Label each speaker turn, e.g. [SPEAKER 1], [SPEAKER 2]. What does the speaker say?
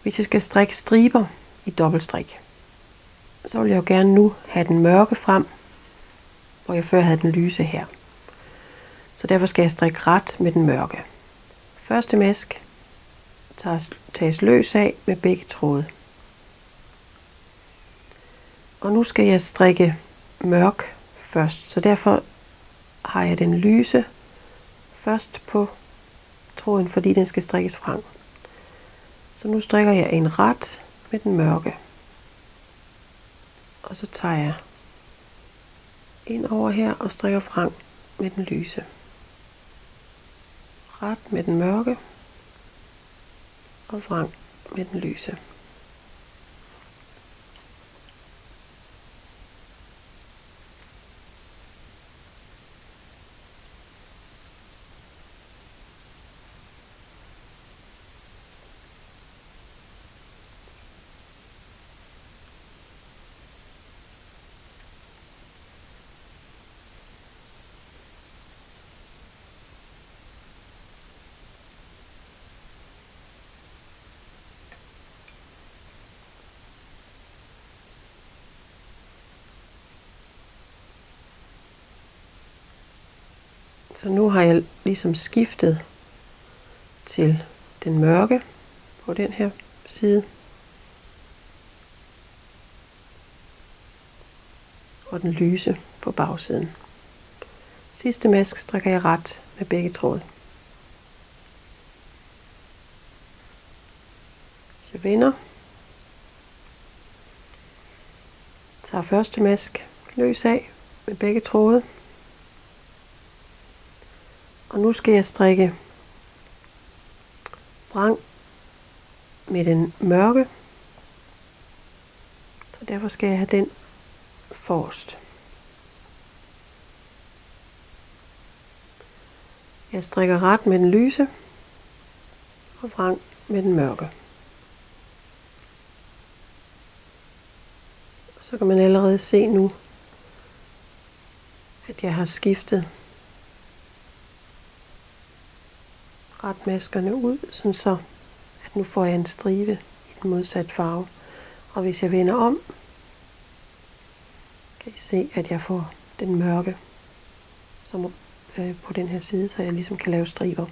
[SPEAKER 1] Hvis jeg skal strikke striber i dobbeltstrik, så vil jeg jo gerne nu have den mørke frem, hvor jeg før havde den lyse her. Så derfor skal jeg strikke ret med den mørke. Første mask tages løs af med begge tråde. Og nu skal jeg strikke mørk først, så derfor har jeg den lyse først på tråden, fordi den skal strikkes frem. Så nu strikker jeg en ret med den mørke. Og så tager jeg ind over her og strikker frem med den lyse. Ret med den mørke og frem med den lyse. Så nu har jeg ligesom skiftet til den mørke på den her side. Og den lyse på bagsiden. Sidste mask strikker jeg ret med begge tråde. Jeg vender. Tager første mask løs af med begge tråde. Og nu skal jeg strikke vrang med den mørke. Så derfor skal jeg have den forrest. Jeg strikker ret med den lyse og vrang med den mørke. Så kan man allerede se nu, at jeg har skiftet retmaskerne ud, sådan så at nu får jeg en stribe i den modsatte farve. Og hvis jeg vender om, kan I se, at jeg får den mørke som på den her side, så jeg ligesom kan lave striber.